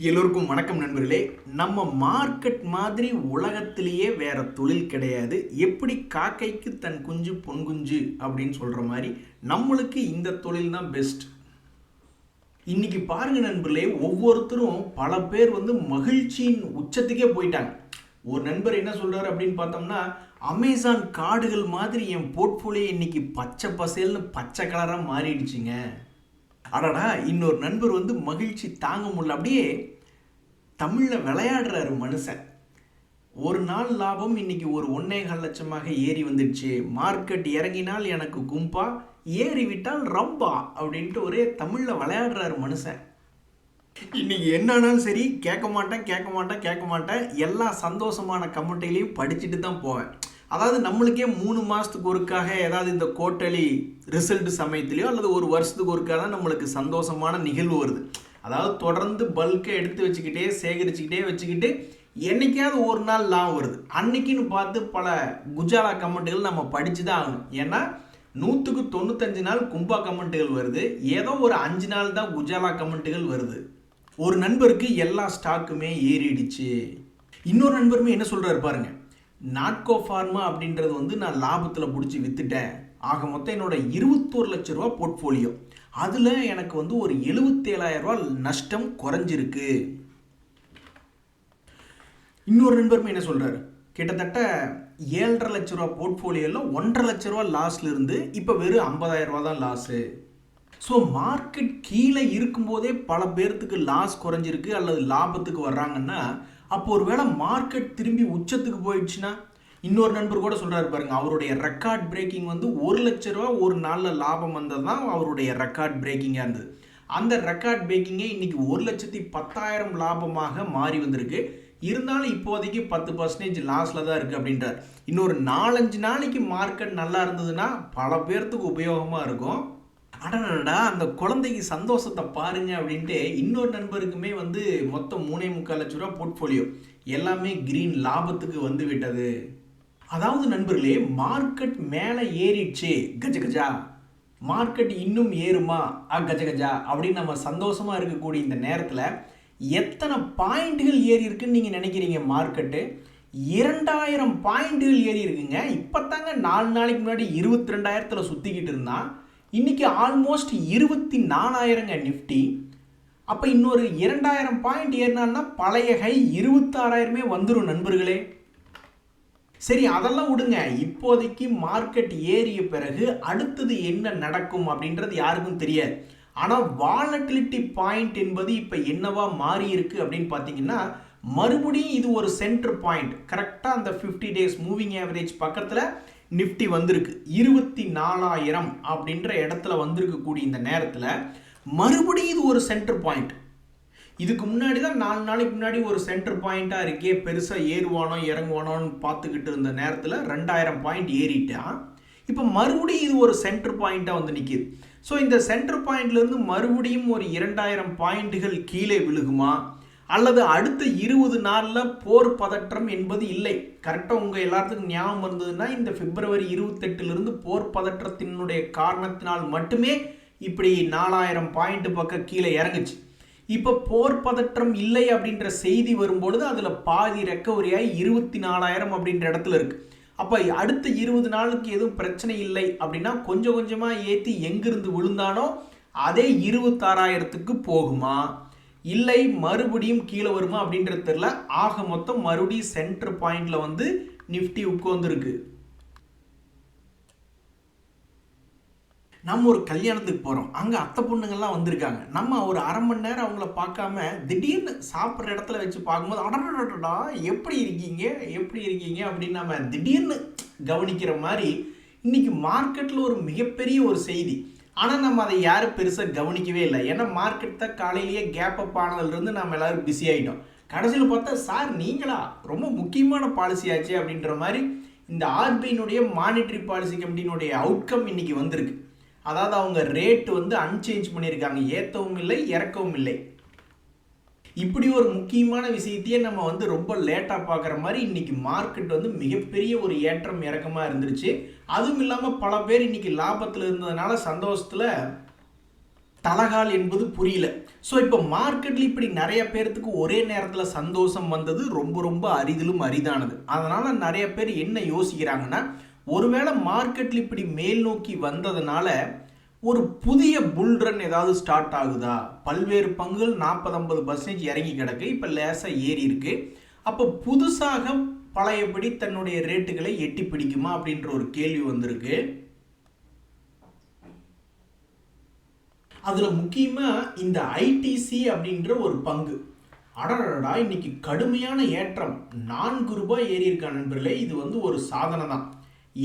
எல்லோருக்கும் வணக்கம் நண்பர்களே. நம்ம மார்க்கெட் மாதிரி உலகத்திலேயே வேற தொழில் கிடையாது. எப்படி காக்கைக்கு தன் குஞ்சு பொன் குஞ்சு அப்படின்னு சொல்ற மாதிரி நம்மளுக்கு இந்த தொழில் தான் பெஸ்ட். இன்னைக்கு பாருங்க நண்பர்களே, ஒவ்வொருத்தரும் பல பேர் மகிழ்ச்சியின் உச்சத்துக்கே போயிட்டாங்க. ஒரு நண்பர் என்ன சொல்றாரு அப்படின்னு பார்த்தோம்னா, அமேசான் காடுகள் மாதிரி என் போர்ட்ஃபோலியோ இன்னைக்கு பச்சை பசேல்னு பச்சை கலராக மாறிடுச்சுங்க. அடடா, இன்னொரு நண்பர் மகிழ்ச்சி தாங்க முடியல, அப்படியே தமிழில் விளையாடுறாரு மனுஷன். ஒரு நாள் லாபம் இன்னைக்கு ஒரு 1.25 லட்சமாக ஏறி வந்துடுச்சு. மார்க்கெட் இறங்கினால் எனக்கு கும்பா, ஏறி விட்டால் ரம்பா அப்படின்ட்டு ஒரே தமிழில் விளையாடுறாரு மனுஷன். இன்னைக்கு என்னானாலும் சரி கேட்க மாட்டேன், எல்லா சந்தோஷமான கமெண்ட்டையிலையும் படிச்சுட்டு தான் போவேன். அதாவது நம்மளுக்கே 3 மாதத்துக்கு ஒருக்காக ஏதாவது இந்த குவார்ட்டர்லி ரிசல்ட் சமயத்துலையோ அல்லது ஒரு வருஷத்துக்கு ஒருக்காக தான் நம்மளுக்கு சந்தோஷமான நிகழ்வு வருது. அதாவது தொடர்ந்து பல்கை எடுத்து வச்சுக்கிட்டே சேகரிச்சுக்கிட்டே வச்சுக்கிட்டு என்னைக்காவது ஒரு நாள் லாபம் வருது. அன்னைக்குன்னு பார்த்து பல குஜாலா கமெண்ட்டுகள் நம்ம படித்து தான் ஆகணும். ஏன்னா 100க்கு 95 நாள் கும்பா கமெண்ட்டுகள் வருது, ஏதோ ஒரு 5 நாள் தான் குஜாலா கமெண்ட்டுகள் வருது. ஒரு நண்பருக்கு எல்லா ஸ்டாக்குமே ஏறிடுச்சு. இன்னொரு நண்பருமே என்ன சொல்கிறாரு பாருங்க, நாட்கோ ஃபார்மா அப்படின்றது நான் லாபத்தில் பிடிச்சி வித்துட்டேன். ஆக மொத்தம் என்னோட 21 லட்ச ரூபா போர்ட்ஃபோலியோ, அதில் எனக்கு ஒரு 77,000 ரூபா நஷ்டம் குறைஞ்சிருக்கு. இன்னொரு நண்பருமே என்ன சொல்கிறாரு, கிட்டத்தட்ட 7.5 லட்ச ரூபா போர்ட்ஃபோலியோவில் 1.5 லட்ச ரூபா லாஸில் இருந்து இப்போ வெறும் 50,000 ரூபா தான் லாஸு. ஸோ மார்க்கெட் கீழே இருக்கும்போதே பல பேர்த்துக்கு லாஸ் குறைஞ்சிருக்கு அல்லது லாபத்துக்கு வர்றாங்கன்னா, அப்போ ஒரு வேளை மார்க்கெட் திரும்பி உச்சத்துக்கு போயிடுச்சுன்னா. இன்னொரு நண்பர் கூட சொல்கிறாரு பாருங்க, அவருடைய ரெக்கார்ட் பிரேக்கிங் 1 லட்ச ரூபா ஒரு நாளில் லாபம் வந்தது தான் அவருடைய ரெக்கார்ட் பிரேக்கிங்காக இருந்தது. அந்த ரெக்கார்ட் பிரேக்கிங்கே இன்னைக்கு 1,10,000 லாபமாக மாறி வந்திருக்கு. இருந்தாலும் இப்போதைக்கு 10% லாஸில் தான் இருக்குது அப்படின்றார். இன்னொரு 4-5 நாளைக்கு மார்க்கெட் நல்லா இருந்ததுன்னா பல பேர்த்துக்கு உபயோகமாக இருக்கும். அடடா, அந்த குழந்தைக்கு சந்தோஷத்தை பாருங்க அப்படின்ட்டு இன்னொரு நண்பருக்குமே மொத்தம் 3.25 லட்ச ரூபா போர்ட்ஃபோலியோ எல்லாமே கிரீன் லாபத்துக்கு வந்து விட்டது. அதாவது நண்பர்களே, மார்க்கெட் மேலே ஏறிடுச்சு கஜகஜா, மார்க்கெட் இன்னும் ஏறுமா கஜகஜா அப்படின்னு நம்ம சந்தோஷமாக இருக்கக்கூடிய இந்த நேரத்தில் எத்தனை பாயிண்ட்டுகள் ஏறி இருக்குன்னு நீங்கள் நினைக்கிறீங்க? மார்க்கெட்டு 2,000 பாயிண்ட்டுகள் ஏறி இருக்குங்க. இப்போ தாங்க 4 நாளைக்கு முன்னாடி 22,000 சுற்றிக்கிட்டு இருந்தான். இன்றைக்கி ஆல்மோஸ்ட் 24,000ங்க நிஃப்டி. அப்போ இன்னொரு 2,000 பாயிண்ட் ஏறினான்னா பழைய ஹை 26,000மே வந்துடும் நண்பர்களே. சரி, அதெல்லாம் விடுங்க. இப்போதைக்கு மார்க்கெட் ஏறிய பிறகு அடுத்தது என்ன நடக்கும் அப்படின்றது யாருக்கும் தெரியாது. ஆனால் வாலட்டிலிட்டி பாயிண்ட் என்பது இப்போ என்னவா மாறி இருக்கு அப்படின்னு பார்த்தீங்கன்னா, மறுபடியும் இது ஒரு சென்டர் பாயிண்ட். கரெக்டாக அந்த 50 டேஸ் மூவிங் ஆவரேஜ் பக்கத்தில் நிஃப்டி வந்திருக்கு. 24,000 அப்படின்ற இடத்துல வந்திருக்கக்கூடிய இந்த நேரத்தில் மறுபடியும் இது ஒரு சென்டர் பாயிண்ட். இதுக்கு முன்னாடி தான் 4 நாளைக்கு முன்னாடி ஒரு சென்டர் பாயிண்ட்டாக இருக்கே, பெருசாக ஏறுவானோ இறங்குவானோன்னு பார்த்துக்கிட்டு இருந்த நேரத்தில் 2,000 பாயிண்ட் ஏறிட்டான். இப்போ மறுபடியும் இது ஒரு சென்டர் பாயிண்ட்டாக நிற்கிது. ஸோ இந்த சென்டர் பாயிண்ட்லேருந்து மறுபடியும் ஒரு 2,000 பாயிண்ட்டுகள் கீழே விழுகுமா அல்லது அடுத்த 20 நாளில் போர் பதற்றம் என்பது இல்லை. கரெக்டாக உங்கள் எல்லாத்துக்கும் ஞாபகம் இருந்ததுன்னா, இந்த பிப்ரவரி 28லிருந்து போர் பதற்றத்தினுடைய காரணத்தினால் மட்டுமே இப்படி 4,000 பாயிண்ட் பக்கம் கீழே இறங்குச்சு. இப்போ போர் பதற்றம் இல்லை அப்படின்ற செய்தி வரும்பொழுது அதில் பாதி ரெக்கவரியாகி 24,000 அப்படின்ற இடத்துல இருக்குது. அப்போ அடுத்த 20 நாளுக்கு எதுவும் பிரச்சனை இல்லை அப்படின்னா கொஞ்சம் கொஞ்சமாக ஏற்றி எங்கிருந்து விழுந்தானோ அதே 26,000க்கு போகுமா இல்லை மறுபடியும் கீழே வருமா அப்படின்றது தெரியல. ஆக மொத்தம் மறுபடியும் சென்டர் பாயிண்ட்ல நிஃப்டி உட்கார்ந்துருக்கு. நம்ம ஒரு கல்யாணத்துக்கு போகிறோம், அங்கே அத்தை பொண்ணுங்கள்லாம் வந்திருக்காங்க. நம்ம ஒரு 1/2 மணி நேரம் அவங்கள பார்க்காம திடீர்னு சாப்பிட்ற இடத்துல வச்சு பார்க்கும்போது அடடா எப்படி இருக்கீங்க அப்படின்னு நம்ம திடீர்னு கவனிக்கிற மாதிரி இன்னைக்கு மார்க்கெட்டில் ஒரு மிகப்பெரிய ஒரு செய்தி. ஆனால் நம்ம அதை யாரும் பெருசாக கவனிக்கவே இல்லை. ஏன்னா மார்க்கெட் தான் காலையிலேயே கேப் அப் ஆனதுலேருந்து நம்ம எல்லோரும் பிஸி ஆகிட்டோம். கடைசியில் பார்த்தா சார் நீங்களா, ரொம்ப முக்கியமான பாலிசி ஆச்சு அப்படின்ற மாதிரி இந்த ஆர்பிஐனுடைய மானிட்டரி பாலிசி கமிட்டியினுடைய அவுட்கம் இன்னைக்கு வந்திருக்கு. அதாவது அவங்க ரேட் அன்சேஞ்ச் பண்ணியிருக்காங்க, ஏற்றவும் இல்லை இறக்கவும் இல்லை. இப்படி ஒரு முக்கியமான விஷயத்தையே நம்ம ரொம்ப லேட்டாக பார்க்குற மாதிரி இன்னைக்கு மார்க்கெட் மிகப்பெரிய ஒரு ஏற்றம் இறக்கமாக இருந்துருச்சு. அதுவும் இல்லாமல் பல பேர் இன்னைக்கு லாபத்தில் இருந்ததுனால சந்தோஷத்தில் தலகால் என்பது புரியல. ஸோ இப்போ மார்க்கெட்டில் இப்படி நிறைய பேர்த்துக்கு ஒரே நேரத்தில் சந்தோஷம் வந்தது ரொம்ப ரொம்ப அரிதிலும் அரிதானது. அதனால் நிறைய பேர் என்ன யோசிக்கிறாங்கன்னா, ஒருவேளை மார்க்கெட்டில் இப்படி மேல் நோக்கி வந்ததுனால ஒரு புதிய புல்ரன் ஏதாவது ஸ்டார்ட் ஆகுதா? பல்வேறு பங்குகள் 40-50% இறங்கி கிடக்கு, இப்போ லேசாக ஏறி இருக்கு. அப்போ புதுசாக பழையபடி தன்னுடைய ரேட்டுகளை எட்டி பிடிக்குமா அப்படின்ற ஒரு கேள்வி வந்திருக்கு. அதில் முக்கியமாக இந்த ஐடிசி அப்படின்ற ஒரு பங்கு, அடடா இன்னைக்கு கடுமையான ஏற்றம், ₹4 ஏறி இருக்கா நண்பர்களே. இது வந்து ஒரு சாதனை தான்.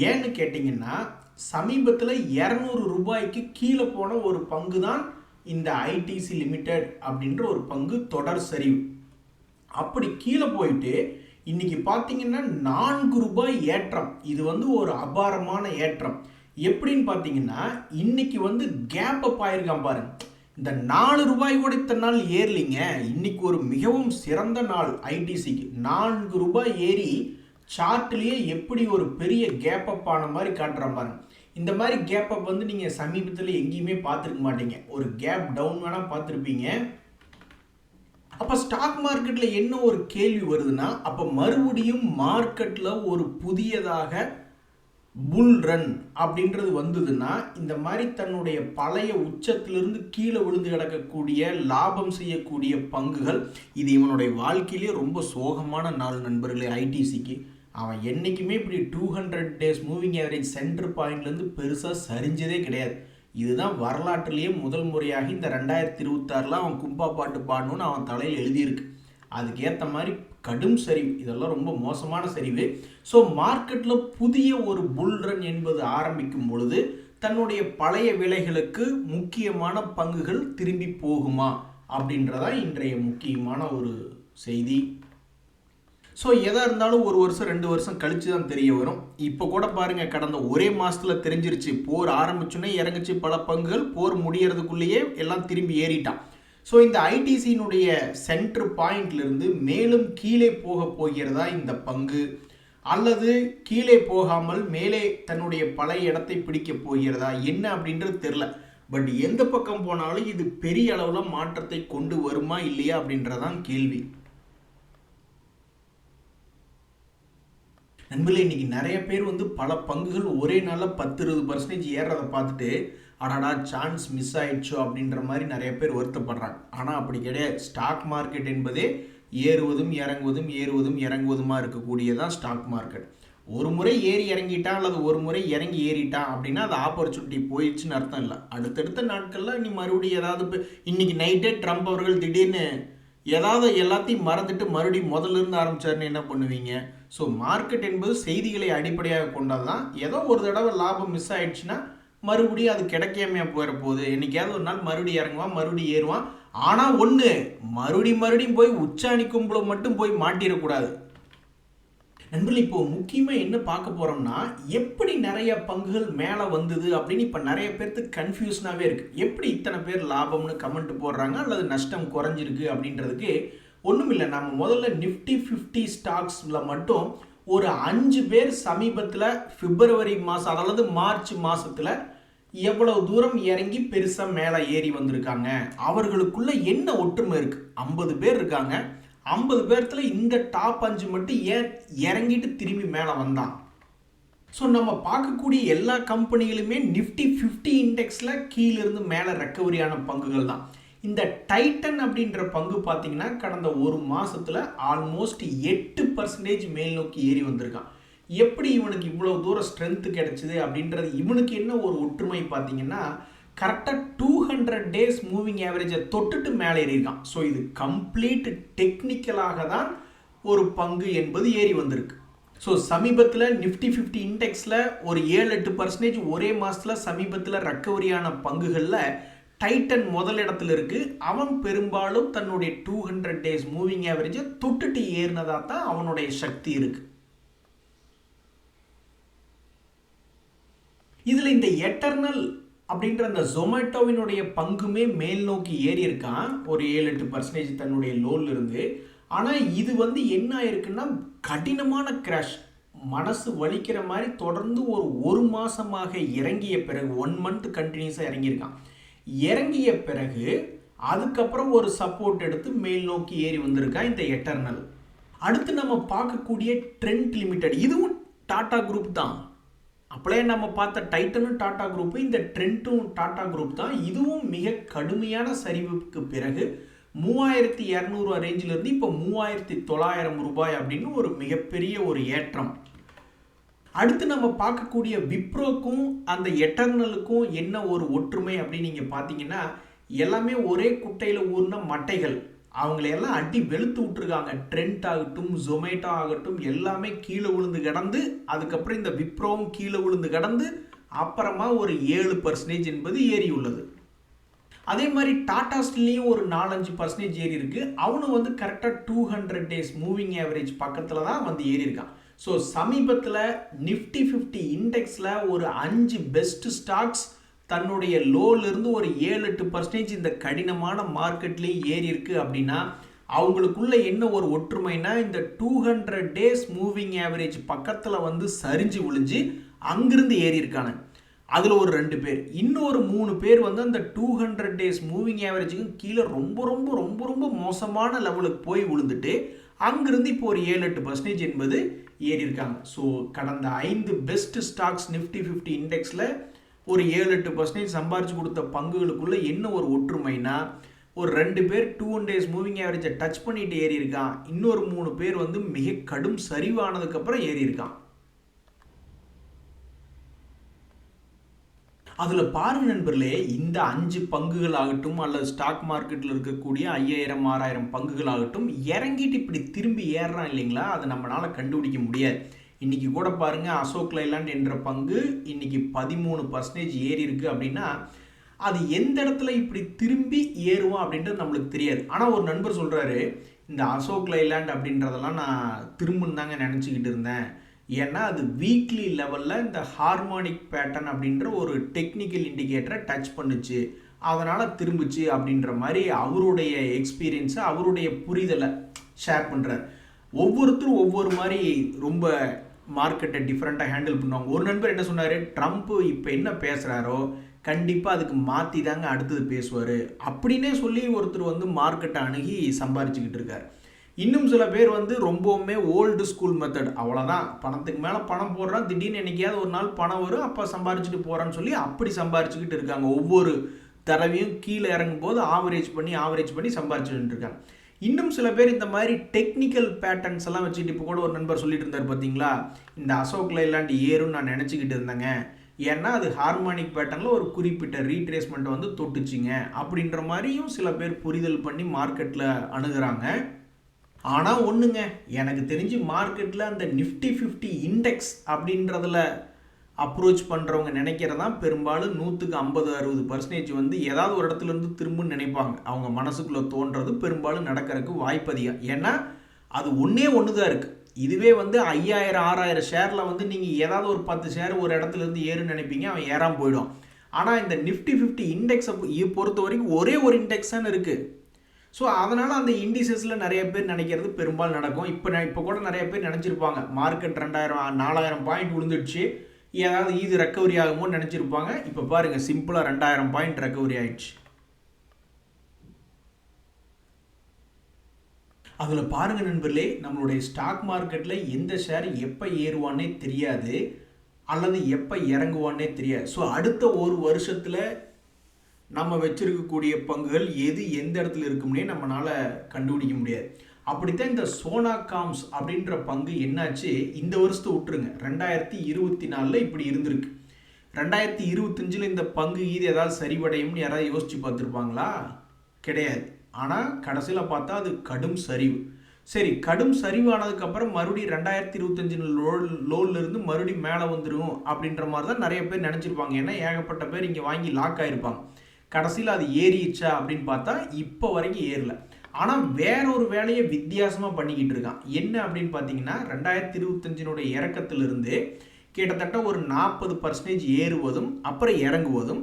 ஏன்னு கேட்டிங்கன்னா, சமீபத்தில் ₹200 கீழே போன ஒரு பங்கு தான் இந்த ஐடிசி லிமிடெட் அப்படின்ற ஒரு பங்கு தொடர் சரிவு. அப்படி கீழே போயிட்டு இன்னைக்கு பார்த்தீங்கன்னா ₹4 ஏற்றம். இது வந்து ஒரு அபாரமான ஏற்றம். எப்படின்னு பார்த்தீங்கன்னா, இன்னைக்கு வந்து கேப் அப் ஆயிருக்கான் பாருங்க. இந்த ₹4 கூட இத்தனை நாள் ஏறலிங்க. இன்னைக்கு ஒரு மிகவும் சிறந்த நாள் ஐடிசிக்கு. ₹4 ஏறி சார்ட்லேயே எப்படி ஒரு பெரிய கேப் அப் ஆன மாதிரி காட்டுற பாருங்க. இந்த மாதிரி கேப் அப் வந்து நீங்கள் சமீபத்தில் எங்கேயுமே பார்த்துருக்க மாட்டீங்க. ஒரு கேப் டவுன் வேணால் பார்த்துருப்பீங்க. அப்போ ஸ்டாக் மார்க்கெட்டில் என்ன ஒரு கேள்வி வருதுன்னா, அப்போ மறுபடியும் மார்க்கெட்டில் ஒரு புதியதாக புல் ரன் அப்படின்றது வந்ததுன்னா, இந்த மாதிரி தன்னுடைய பழைய உச்சத்திலிருந்து கீழே விழுந்து கிடக்கக்கூடிய லாபம் செய்யக்கூடிய பங்குகள், இது இவனுடைய வாழ்க்கையிலே ரொம்ப சோகமான நாள் நண்பர்களே. ஐடிசிக்கு அவன் என்றைக்குமே இப்படி 200 days மூவிங் ஆவரேஜ் சென்டர் பாயிண்ட்லேருந்து பெருசாக சரிஞ்சதே கிடையாது. இதுதான் வரலாற்றிலேயே முதல் முறையாக இந்த 2026 அவன் கும்பா பாட்டு பாடணும்னு அவன் தலையில் எழுதியிருக்கு. அதுக்கேற்ற மாதிரி கடும் சரிவு, இதெல்லாம் ரொம்ப மோசமான சரிவு. ஸோ மார்க்கெட்டில் புதிய ஒரு புல் ரன் என்பது ஆரம்பிக்கும் பொழுது தன்னுடைய பழைய விலைகளுக்கு முக்கியமான பங்குகள் திரும்பி போகுமா அப்படின்றதா இன்றைய முக்கியமான ஒரு செய்தி. ஸோ எதாக இருந்தாலும் ஒரு வருஷம் 2 வருஷம் கழித்து தான் தெரிய வரும். இப்போ கூட பாருங்கள், கடந்த ஒரே மாதத்தில் தெரிஞ்சிருச்சு. போர் ஆரம்பிச்சுன்னே இறங்குச்சு பல பங்குகள், போர் முடியறதுக்குள்ளேயே எல்லாம் திரும்பி ஏறிட்டான். ஸோ இந்த ஐடிசியினுடைய சென்டர் பாயிண்ட்லேருந்து மேலும் கீழே போக போகிறதா இந்த பங்கு, அல்லது கீழே போகாமல் மேலே தன்னுடைய பழைய இடத்தை பிடிக்க போகிறதா என்ன அப்படின்றது தெரில. பட் எந்த பக்கம் போனாலும் இது பெரிய அளவில் மாற்றத்தை கொண்டு வருமா இல்லையா அப்படின்றதான் கேள்வி. நண்பர்களே, இன்றைக்கி நிறைய பேர் வந்து பல பங்குகள் ஒரே நாளில் 10-20% ஏறுறதை பார்த்துட்டு அடாடா சான்ஸ் மிஸ் ஆயிடுச்சோ அப்படின்ற மாதிரி நிறைய பேர் வருத்தப்படுறாங்க. ஆனால் அப்படி கிடையாது. ஸ்டாக் மார்க்கெட் என்பதே ஏறுவதும் இறங்குவதும் ஏறுவதும் இறங்குவதுமாக இருக்கக்கூடியதான் ஸ்டாக் மார்க்கெட். ஒரு முறை ஏறி இறங்கிட்டா அல்லது ஒரு முறை இறங்கி ஏறிட்டான் அப்படின்னா அது ஆப்பர்ச்சுனிட்டி போயிடுச்சுன்னு அர்த்தம் இல்லை. அடுத்தடுத்த நாட்களில் நீ மறுபடியும் ஏதாவது இன்னைக்கு நைட்டே ட்ரம்ப் அவர்கள் திடீர்னு ஏதாவது எல்லாத்தையும் மறந்துட்டு மறுபடியும் முதல்ல இருந்து ஆரம்பிச்சாருன்னு என்ன பண்ணுவீங்க? ஸோ மார்க்கெட் என்பது செய்திகளை அடிப்படையாக கொண்டது தான். ஏதோ ஒரு தடவை லாபம் மிஸ் ஆயிடுச்சுன்னா மறுபடியும் அது கிடைக்காமையா போயிட போகுது. என்னைக்காவது ஒரு நாள் மறுபடியும் இறங்குவான், மறுபடியும் ஏறுவான். ஆனால் ஒன்று, மறுபடியும் போய் உச்சாணி கும்பல மட்டும் போய் மாட்டிடக்கூடாது. நண்பர்கள், இப்போ முக்கியமாக என்ன பார்க்க போகிறோம்னா, எப்படி நிறைய பங்குகள் மேலே வந்தது அப்படின்னு இப்போ நிறைய பேருக்கு கன்ஃபியூஷனாகவே இருக்குது. எப்படி இத்தனை பேர் லாபம்னு கமெண்ட் போடுறாங்க அல்லது நஷ்டம் குறைஞ்சிருக்கு அப்படின்றதுக்கு ஒன்றும் இல்லை. நம்ம முதல்ல நிஃப்டி 50 ஸ்டாக்ஸில் மட்டும் ஒரு 5 பேர் சமீபத்தில் பிப்ரவரி மாதம் அதாவது மார்ச் மாதத்தில் எவ்வளவு தூரம் இறங்கி பெருசாக மேலே ஏறி வந்திருக்காங்க, அவர்களுக்குள்ள என்ன ஒற்றுமை இருக்குது. 50 பேர் இருக்காங்க. 50 பேர்த்துல இந்த டாப் 5 மட்டும் ஏன் இறங்கிட்டு திரும்பி மேலே வந்தான். ஸோ நம்ம பார்க்கக்கூடிய எல்லா கம்பெனிகளுமே நிஃப்டி 50 இண்டெக்ஸில் கீழிருந்து மேலே ரெக்கவரியான பங்குகள் தான். இந்த டைட்டன் அப்படின்ற பங்கு பார்த்தீங்கன்னா கடந்த ஒரு மாதத்தில் ஆல்மோஸ்ட் 8% மேல் நோக்கி ஏறி வந்திருக்கான். எப்படி இவனுக்கு இவ்வளோ தூரம் ஸ்ட்ரென்த்து கிடைச்சிது அப்படின்றது, இவனுக்கு என்ன ஒரு ஒற்றுமை பார்த்தீங்கன்னா, கரெக்டாக 200 days மூவிங் ஆவரேஜை தொட்டுட்டு மேலே ஏறியிருக்கான். ஸோ இது கம்ப்ளீட் டெக்னிக்கலாக தான் ஒரு பங்கு என்பது ஏறி வந்திருக்கு. ஸோ சமீபத்தில் நிஃப்டி 50 இண்டெக்ஸில் ஒரு 7-8% ஒரே மாதத்தில் சமீபத்தில் ரெக்கவரியான பங்குகளில் டைட்டன் முதல் இடத்துல இருக்கு. அவன் பெரும்பாலும் தன்னுடைய 200 days மூவிங் ஆவரேஜை தொட்டுட்டு ஏறினதாக தான் அவனுடைய சக்தி இருக்கு. இதில் இந்த எட்டர்னல் அப்படின்ற அந்த ஜொமேட்டோவினுடைய பங்குமே மேல் நோக்கி ஏறி இருக்கான் ஒரு 7-8% தன்னுடைய லோன்ல இருந்து. ஆனால் இது வந்து என்ன ஆயிருக்குன்னா கடினமான கிராஷ், மனசு வலிக்கிற மாதிரி தொடர்ந்து ஒரு மாதமாக இறங்கிய பிறகு 1 month கண்டினியூஸாக இறங்கியிருக்கான். இறங்கிய பிறகு அதுக்கப்புறம் ஒரு சப்போர்ட் எடுத்து மேல் நோக்கி ஏறி வந்திருக்கா இந்த எட்டர்னல். அடுத்து நம்ம பார்க்கக்கூடிய ட்ரெண்ட் லிமிடெட், இதுவும் டாடா குரூப் தான். அப்படியே நம்ம பார்த்த டைட்டனும் டாடா குரூப், இந்த ட்ரெண்டும் டாடா குரூப் தான். இதுவும் மிக கடுமையான சரிவுக்கு பிறகு 3200 ரேஞ்சிலிருந்து இப்போ 3900 ரூபாய் அப்படின்னு ஒரு மிகப்பெரிய ஒரு ஏற்றம். அடுத்து நம்ம பார்க்கக்கூடிய விப்ரோக்கும் அந்த எட்டர்னலுக்கும் என்ன ஒரு ஒற்றுமை அப்படின்னு நீங்கள் பார்த்தீங்கன்னா, எல்லாமே ஒரே குட்டையில் ஊர்ன மட்டைகள். அவங்களையெல்லாம் அடி வெளுத்து விட்டுருக்காங்க. ட்ரெண்ட் ஆகட்டும், ஜொமேட்டோ ஆகட்டும், எல்லாமே கீழே விழுந்து கிடந்து, அதுக்கப்புறம் இந்த விப்ரோவும் கீழே விழுந்து கிடந்து, அப்புறமா ஒரு 7% என்பது ஏறி உள்ளது. அதே மாதிரி டாடா ஸ்டீல்லையும் ஒரு 4-5% ஏறி இருக்கு. அவனும் வந்து கரெக்டாக 200 டேஸ் மூவிங் ஆவரேஜ் பக்கத்தில் தான் வந்து ஏறி இருக்கான். ஸோ சமீபத்தில் நிஃப்டி 50 இண்டெக்ஸில் ஒரு 5 பெஸ்ட் ஸ்டாக்ஸ் தன்னுடைய லோலிருந்து ஒரு 7-8% இந்த கடினமான மார்க்கெட்லேயும் ஏறி இருக்கு அப்படின்னா, அவங்களுக்குள்ள என்ன ஒரு ஒற்றுமைனா, இந்த 200 டேஸ் மூவிங் ஆவரேஜ் பக்கத்தில் வந்து சரிஞ்சு விழுஞ்சு அங்கிருந்து ஏறி இருக்காங்க. அதில் ஒரு 2 பேர், இன்னொரு 3 பேர் வந்து அந்த 200 டேஸ் மூவிங் ஆவரேஜுக்கும் கீழே ரொம்ப ரொம்ப ரொம்ப ரொம்ப மோசமான லெவலுக்கு போய் விழுந்துட்டு அங்கிருந்து இப்போ ஒரு 7-8% என்பது ஏறி இருக்காங்க. ஸோ கடந்த 5 பெஸ்ட் ஸ்டாக்ஸ் நிஃப்டி 50 இண்டெக்ஸில் ஒரு 7-8% சம்பாரிச்சு கொடுத்த பங்குகளுக்குள்ள என்ன ஒரு ஒற்றுமைனா, ஒரு 2 பேர் 200 டேஸ் மூவிங் ஆவரேஜை டச் பண்ணிட்டு ஏறி இருக்கான். இன்னொரு 3 பேர் வந்து மிக கடும் சரிவானதுக்கப்புறம் ஏறி இருக்கான். அதில் பாருங்க நண்பர்களே, இந்த 5 பங்குகள் ஆகட்டும் அல்லது ஸ்டாக் மார்க்கெட்டில் இருக்கக்கூடிய 5000-6000 பங்குகள் ஆகட்டும் இறங்கிட்டு இப்படி திரும்பி ஏறுறான் இல்லைங்களா, அதை நம்மளால் கண்டுபிடிக்க முடியாது. இன்னைக்கு கூட பாருங்க, அசோக் லைலாண்ட் என்ற பங்கு இன்னைக்கு 13% ஏறி இருக்கு அப்படின்னா, அது எந்த இடத்துல இப்படி திரும்பி ஏறுவோம் அப்படின்றது நம்மளுக்கு தெரியாது. ஆனால் ஒரு நண்பர் சொல்றாரு, இந்த அசோக் லைலாண்ட் அப்படின்றதெல்லாம் நான் திரும்புன்னு தாங்க நினச்சிக்கிட்டு இருந்தேன். ஏன்னா அது வீக்லி லெவலில் இந்த ஹார்மோனிக் பேட்டர்ன் அப்படின்ற ஒரு டெக்னிக்கல் இண்டிகேட்டரை டச் பண்ணுச்சு, அதனால் திரும்பிச்சு அப்படின்ற மாதிரி அவருடைய எக்ஸ்பீரியன்ஸை, அவருடைய புரிதலை ஷேர் பண்ணுறார். ஒவ்வொருத்தரும் ஒவ்வொரு மாதிரி ரொம்ப மார்க்கெட்டை டிஃப்ரெண்ட்டாக ஹேண்டில் பண்ணுவாங்க. ஒரு நண்பர் என்ன சொன்னார், ட்ரம்ப் இப்போ என்ன பேசுகிறாரோ கண்டிப்பாக அதுக்கு மாற்றி தாங்க அடுத்தது பேசுவார் அப்படின்னே சொல்லி ஒருத்தர் வந்து மார்க்கெட்டை அணுகி சம்பாரிச்சுக்கிட்டு இருக்கார். இன்னும் சில பேர் வந்து ரொம்பவுமே ஓல்டு ஸ்கூல் மெத்தட், அவ்வளோதான், பணத்துக்கு மேலே பணம் போடுறான், திடீர்னு என்னைக்காவது ஒரு நாள் பணம் வரும், அப்போ சம்பாரிச்சுட்டு போகிறான்னு சொல்லி அப்படி சம்பாரிச்சுக்கிட்டு இருக்காங்க. ஒவ்வொரு தடவையும் கீழே இறங்கும் போது ஆவரேஜ் பண்ணி சம்பாரிச்சுட்டு இருக்காங்க. இன்னும் சில பேர் இந்த மாதிரி டெக்னிக்கல் பேட்டர்ன்ஸ் எல்லாம் வச்சுட்டு, இப்போ கூட ஒரு நண்பர் சொல்லிட்டு இருந்தார் பார்த்தீங்களா, இந்த அசோக் லைலாண்ட் ஏறுன்னு நான் நினச்சிக்கிட்டு இருந்தேங்க, ஏன்னா அது ஹார்மோனிக் பேட்டர்னில் ஒரு குறிப்பிட்ட ரீட்ரேஸ்மெண்ட்டை வந்து தொட்டுச்சிங்க அப்படின்ற மாதிரியும் சில பேர் புரிதல் பண்ணி மார்க்கெட்டில் அணுகிறாங்க. ஆனால் ஒன்றுங்க, எனக்கு தெரிஞ்சு மார்க்கெட்டில் அந்த நிஃப்டி 50 இண்டெக்ஸ் அப்படின்றதில் அப்ரோச் பண்ணுறவங்க நினைக்கிறதான் பெரும்பாலும் 150-60% வந்து ஏதாவது ஒரு இடத்துல இருந்து திரும்புன்னு நினைப்பாங்க. அவங்க மனசுக்குள்ளே தோன்றது பெரும்பாலும் நடக்கிறதுக்கு வாய்ப்பு அதிகம். ஏன்னா அது ஒன்றே தான் இருக்குது. இதுவே வந்து 5000-6000 ஷேரில் வந்து நீங்கள் ஏதாவது ஒரு 10 ஷேர் ஒரு இடத்துல இருந்து ஏறுன்னு நினைப்பீங்க, அவன் ஏறாமல் போயிடும். ஆனால் இந்த நிஃப்டி 50 இண்டெக்ஸை பொறுத்த வரைக்கும் ஒரே ஒரு இண்டெக்ஸ் தான் இருக்குது. ஸோ அதனால் அந்த இண்டிசஸில் நிறைய பேர் நினைக்கிறது பெரும்பாலும் நடக்கும். இப்போ கூட நிறைய பேர் நினச்சிருப்பாங்க, மார்க்கெட் 2000-4000 பாயிண்ட் விழுந்துடுச்சு, ஏதாவது இது ரெக்கவரி ஆகுமோன்னு நினச்சிருப்பாங்க. இப்போ பாருங்கள், சிம்பிளாக 2000 பாயிண்ட் ரெக்கவரி ஆயிடுச்சு. அதில் பாருங்கள் நண்பர்களே, நம்மளுடைய ஸ்டாக் மார்க்கெட்டில் எந்த ஷேர் எப்போ ஏறுவானே தெரியாது அல்லது எப்போ இறங்குவானே தெரியாது. ஸோ அடுத்த ஒரு வருஷத்தில் நம்ம வச்சிருக்கக்கூடிய பங்குகள் எது எந்த இடத்துல இருக்கும்னே நம்மளால் கண்டுபிடிக்க முடியாது. அப்படித்தான் இந்த சோனா காம்ஸ் அப்படின்ற பங்கு என்னாச்சு, இந்த வருஷத்தை விட்டுருங்க, 2024 இப்படி இருந்திருக்கு. 2025 இந்த பங்கு இது ஏதாவது சரிவடையும்னு யாராவது யோசிச்சு பார்த்துருப்பாங்களா? கிடையாது. ஆனால் கடைசியில் பார்த்தா அது கடும் சரிவு. சரி, கடும் சரிவானதுக்கப்புறம் மறுபடியும் 2025 லோன்லேருந்து மறுபடியும் மேலே வந்துடும் அப்படின்ற மாதிரி தான் நிறைய பேர் நினச்சிருப்பாங்க. ஏன்னா ஏகப்பட்ட பேர் இங்கே வாங்கி லாக் ஆகிருப்பாங்க. கடைசியில் அது ஏறிச்சா அப்படின்னு பார்த்தா இப்போ வரைக்கும் ஏறல. ஆனால் வேற ஒரு வேலையை வித்தியாசமாக பண்ணிக்கிட்டு இருக்கான். என்ன அப்படின்னு பார்த்தீங்கன்னா, 2025 இறக்கத்திலிருந்து கிட்டத்தட்ட ஒரு 40% ஏறுவதும் அப்புறம் இறங்குவதும்,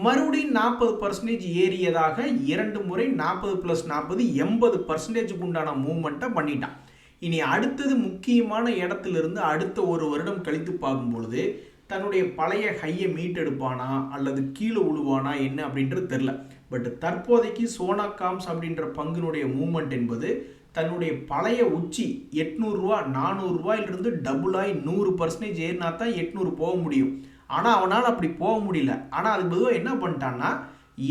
மறுபடியும் 40% ஏறியதாக 2 முறை 40+40 80% உண்டான மூவ்மெண்ட்டை பண்ணிட்டான். இனி அடுத்தது முக்கியமான இடத்திலிருந்து அடுத்த ஒரு வருடம் கழித்து பார்க்கும் பொழுது தன்னுடைய பழைய ஹையை மீட்டெடுப்பானா அல்லது கீழே விழுவானா என்ன அப்படின்றது தெரில. பட் தற்போதைக்கு சோனாகாம்ஸ் அப்படின்ற பங்கினுடைய மூவ்மெண்ட் என்பது தன்னுடைய பழைய உச்சி 800 400 டபுளாகி 100% ஏறினா தான் 800 போக முடியும். ஆனால் அவனால் அப்படி போக முடியல. ஆனால் அதுக்கு பொதுவாக என்ன பண்ணிட்டான்னா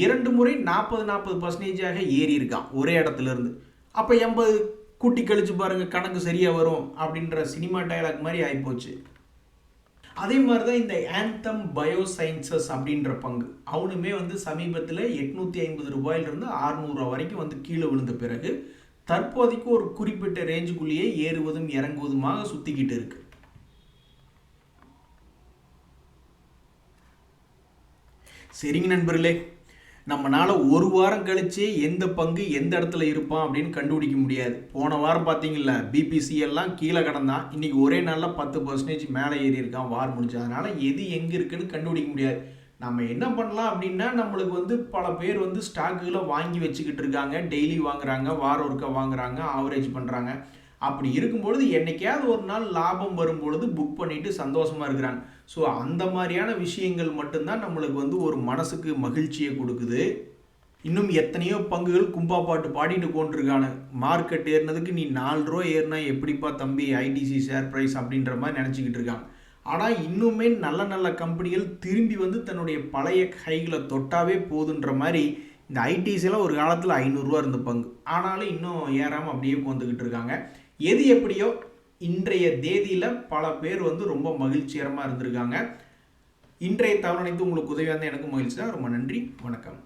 2 முறை 40% ஏறி இருக்கான் ஒரே இடத்துல இருந்து. அப்போ 80 கூட்டி கழிச்சு பாருங்க, கணக்கு சரியாக வரும் அப்படின்ற சினிமா டயலாக் மாதிரி ஆகிப்போச்சு. அதே மாதிரி தான் இந்த ஆந்தம் பயோசைன்சஸ் அப்படின்ற பங்கு, அவனுமே சமீபத்தில் 850 600 வரைக்கும் கீழே விழுந்த பிறகு தற்போதைக்கு ஒரு குறிப்பிட்ட ரேஞ்சுக்குள்ளேயே ஏறுவதும் இறங்குவதுமாக சுத்திக்கிட்டு இருக்கு. சரிங்க நண்பர்களே, நம்மளால ஒரு வாரம் கழிச்சு எந்த பங்கு எந்த இடத்துல இருப்பான் அப்படின்னு கண்டுபிடிக்க முடியாது. போன வாரம் பார்த்தீங்களா, பிபிசி எல்லாம் கீழே கிடந்தான், இன்னைக்கு ஒரே நாளில் 10% மேலே ஏறி இருக்கான் வார் முடிஞ்சு. அதனால எது எங்கே இருக்குன்னு கண்டுபிடிக்க முடியாது. நம்ம என்ன பண்ணலாம் அப்படின்னா, நம்மளுக்கு பல பேர் ஸ்டாக்குகளை வாங்கி வச்சுக்கிட்டு இருக்காங்க, டெய்லி வாங்குறாங்க, வாரம் ஒருக்கா வாங்குறாங்க, ஆவரேஜ் பண்ணுறாங்க. அப்படி இருக்கும்பொழுது என்னைக்காவது ஒரு நாள் லாபம் வரும்பொழுது புக் பண்ணிட்டு சந்தோஷமாக இருக்கிறாங்க. ஸோ அந்த மாதிரியான விஷயங்கள் மட்டும்தான் நம்மளுக்கு ஒரு மனசுக்கு மகிழ்ச்சியை கொடுக்குது. இன்னும் எத்தனையோ பங்குகள் கும்பா பாட்டு பாடிட்டு கொண்டிருக்கானு. மார்க்கெட் ஏறினதுக்கு நீ 4 ரூபா ஏறினா எப்படிப்பா தம்பி ஐடிசி ஷேர் ப்ரைஸ் அப்படின்ற மாதிரி நினச்சிக்கிட்டு இருக்காங்க. ஆனால் இன்னுமே நல்ல நல்ல கம்பெனிகள் திரும்பி தன்னுடைய பழைய கைகளை தொட்டாவே போதுன்ற மாதிரி இந்த ஐடிசிலாம் ஒரு காலத்தில் 500 ரூபா இருந்த பங்கு, ஆனாலும் இன்னும் ஏறாமல் அப்படியே வந்துக்கிட்டு இருக்காங்க. எது எப்படியோ இன்றைய தேதியில் பல பேர் ரொம்ப மகிழ்ச்சிகரமாக இருந்திருக்காங்க. இன்றைய தவணைத்து உங்களுக்கு உதவியாக இருந்தால் எனக்கு மகிழ்ச்சி தான். ரொம்ப நன்றி, வணக்கம்.